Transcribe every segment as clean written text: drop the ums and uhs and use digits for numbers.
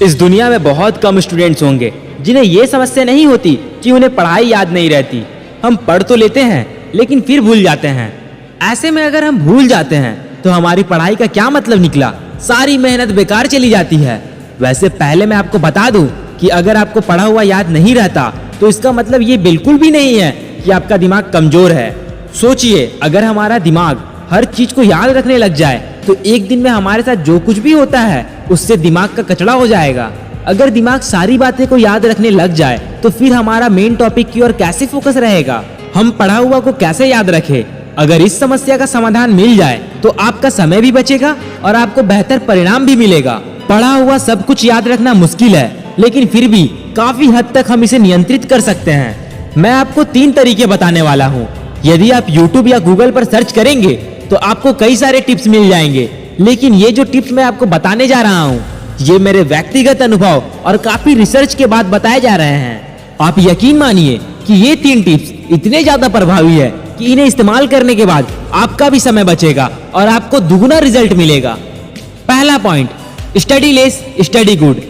इस दुनिया में बहुत कम स्टूडेंट्स होंगे जिन्हें ये समस्या नहीं होती कि उन्हें पढ़ाई याद नहीं रहती। हम पढ़ तो लेते हैं लेकिन फिर भूल जाते हैं। ऐसे में अगर हम भूल जाते हैं तो हमारी पढ़ाई का क्या मतलब निकला, सारी मेहनत बेकार चली जाती है। वैसे पहले मैं आपको बता दूं कि अगर आपको पढ़ा हुआ याद नहीं रहता तो इसका मतलब ये बिल्कुल भी नहीं है कि आपका दिमाग कमजोर है। सोचिए, अगर हमारा दिमाग हर चीज को याद रखने लग जाए तो एक दिन में हमारे साथ जो कुछ भी होता है उससे दिमाग का कचड़ा हो जाएगा। अगर दिमाग सारी बातें को याद रखने लग जाए तो फिर हमारा मेन टॉपिक की ओर कैसे फोकस रहेगा, हम पढ़ा हुआ को कैसे याद रखें। अगर इस समस्या का समाधान मिल जाए तो आपका समय भी बचेगा और आपको बेहतर परिणाम भी मिलेगा। पढ़ा हुआ सब कुछ याद रखना मुश्किल है, लेकिन फिर भी काफी हद तक हम इसे नियंत्रित कर सकते हैं। मैं आपको 3 तरीके बताने वाला हूँ। यदि आप YouTube या Google पर सर्च करेंगे तो आपको कई सारे टिप्स मिल जाएंगे, लेकिन ये जो टिप्स मैं आपको बताने जा रहा हूँ ये मेरे व्यक्तिगत अनुभव और काफी रिसर्च के बाद बताए जा रहे हैं। आप यकीन मानिए कि ये 3 टिप्स इतने ज्यादा प्रभावी है कि इन्हें इस्तेमाल करने के बाद आपका भी समय बचेगा और आपको दुगना रिजल्ट मिलेगा। पहला point, study less study good.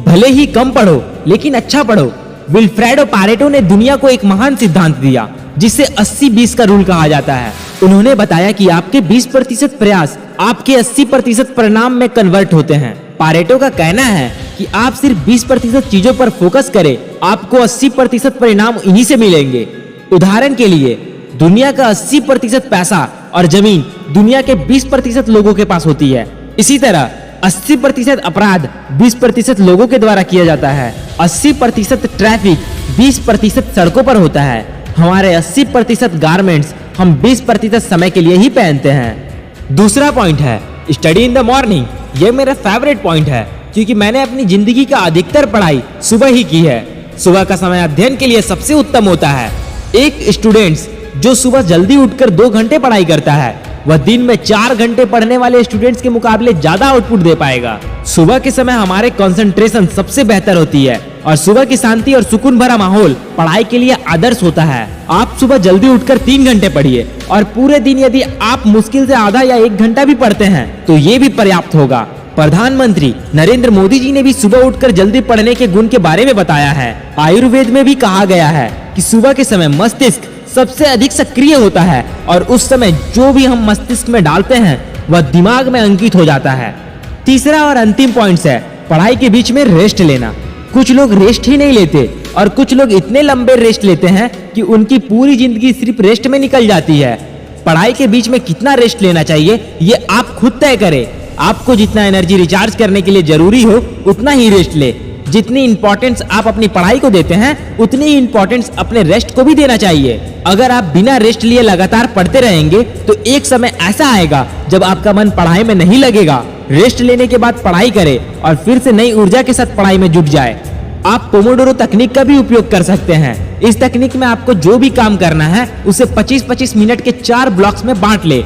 भले ही कम पढ़ो लेकिन अच्छा पढ़ो। विल्फ्रेडो पारेटो ने दुनिया को एक महान सिद्धांत दिया जिसे 80-20 का रूल कहा जाता है। उन्होंने बताया कि आपके 20% प्रयास आपके 80% परिणाम में कन्वर्ट होते हैं। पारेटो का कहना है कि आप सिर्फ 20% चीजों पर फोकस करें, आपको 80% परिणाम इन्हीं से मिलेंगे। उदाहरण के लिए, दुनिया का 80% पैसा और जमीन दुनिया के 20% लोगों के पास होती है। इसी तरह 80% अपराध 20% लोगों के द्वारा किया जाता है। 80% ट्रैफिक 20% सड़कों पर होता है। हमारे 80% गारमेंट्स हम 20% समय के लिए ही पहनते हैं। दूसरा पॉइंट है स्टडी इन द मॉर्निंग। ये मेरा फेवरेट पॉइंट है क्योंकि मैंने अपनी जिंदगी का अधिकतर पढ़ाई सुबह ही की है। सुबह का समय अध्ययन के लिए सबसे उत्तम होता है। एक स्टूडेंट्स जो सुबह जल्दी उठकर 2 घंटे पढ़ाई करता है वह दिन में 4 घंटे पढ़ने वाले स्टूडेंट्स के मुकाबले ज्यादा आउटपुट दे पाएगा। सुबह के समय हमारे कंसंट्रेशन सबसे बेहतर होती है और सुबह की शांति और सुकून भरा माहौल पढ़ाई के लिए आदर्श होता है। आप सुबह जल्दी उठकर 3 घंटे पढ़िए और पूरे दिन यदि आप मुश्किल से आधा या 1 घंटा भी पढ़ते हैं तो ये भी पर्याप्त होगा। प्रधानमंत्री नरेंद्र मोदी जी ने भी सुबह उठकर जल्दी पढ़ने के गुण के बारे में बताया है। आयुर्वेद में भी कहा गया है कि सुबह के समय मस्तिष्क सबसे अधिक सक्रिय होता है और उस समय जो भी हम मस्तिष्क में डालते हैं वह दिमाग में अंकित हो जाता है। तीसरा और अंतिम पॉइंट है पढ़ाई के बीच में रेस्ट लेना। कुछ लोग रेस्ट ही नहीं लेते और कुछ लोग इतने लंबे रेस्ट लेते हैं कि उनकी पूरी जिंदगी सिर्फ रेस्ट में निकल जाती है। पढ़ाई के बीच में कितना रेस्ट लेना चाहिए ये आप खुद तय करें। आपको जितना एनर्जी रिचार्ज करने के लिए जरूरी हो उतना ही रेस्ट ले। जितनी इंपॉर्टेंस आप अपनी पढ़ाई को देते हैं उतनी ही इंपॉर्टेंस अपने रेस्ट को भी देना चाहिए। अगर आप बिना रेस्ट लिए लगातार पढ़ते रहेंगे तो एक समय ऐसा आएगा जब आपका मन पढ़ाई में नहीं लगेगा। रेस्ट लेने के बाद पढ़ाई करें और फिर से नई ऊर्जा के साथ पढ़ाई में जुट जाए। आप पोमोडोरो तकनीक का भी उपयोग कर सकते हैं। इस तकनीक में आपको जो भी काम करना है उसे 25-25 मिनट के 4 ब्लॉक्स में बांट ले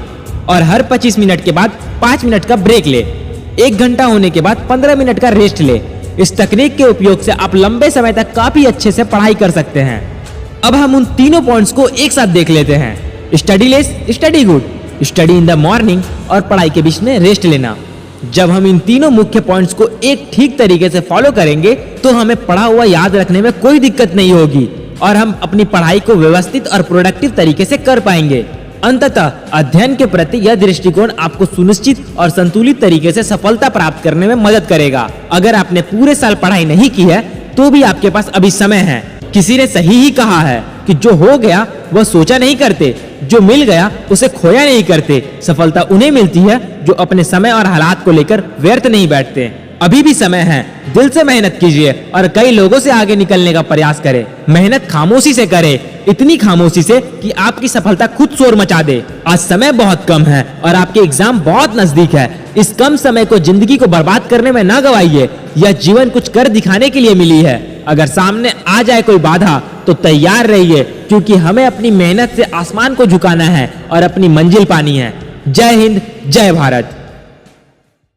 और हर 25 मिनट के बाद 5 मिनट का ब्रेक ले। 1 घंटा होने के बाद 15 मिनट का रेस्ट ले। इस तकनीक के उपयोग से आप लंबे समय तक काफी अच्छे से पढ़ाई कर सकते हैं। अब हम उन तीनों पॉइंट्स को एक साथ देख लेते हैं। Study less study good, study in the morning और पढ़ाई के बीच में रेस्ट लेना। जब हम इन तीनों मुख्य पॉइंट्स को एक ठीक तरीके से फॉलो करेंगे तो हमें पढ़ा हुआ याद रखने में कोई दिक्कत नहीं होगी और हम अपनी पढ़ाई को व्यवस्थित और प्रोडक्टिव तरीके से कर पाएंगे। अंततः अध्ययन के प्रति यह दृष्टिकोण आपको सुनिश्चित और संतुलित तरीके से सफलता प्राप्त करने में मदद करेगा। अगर आपने पूरे साल पढ़ाई नहीं की है तो भी आपके पास अभी समय है। किसी ने सही ही कहा है कि जो हो गया वह सोचा नहीं करते, जो मिल गया उसे खोया नहीं करते। सफलता उन्हें मिलती है जो अपने समय और हालात को लेकर व्यर्थ नहीं बैठते। अभी भी समय है, दिल से मेहनत कीजिए और कई लोगों से आगे निकलने का प्रयास करें। मेहनत खामोशी से करें, इतनी खामोशी से कि आपकी सफलता खुद शोर मचा दे। आज समय बहुत कम है और आपके एग्जाम बहुत नजदीक है। इस कम समय को जिंदगी को बर्बाद करने में ना गवाइए। यह जीवन कुछ कर दिखाने के लिए मिली है। अगर सामने आ जाए कोई बाधा तो तैयार रहिए, क्योंकि हमें अपनी मेहनत से आसमान को झुकाना है और अपनी मंजिल पानी है। जय हिंद, जय भारत।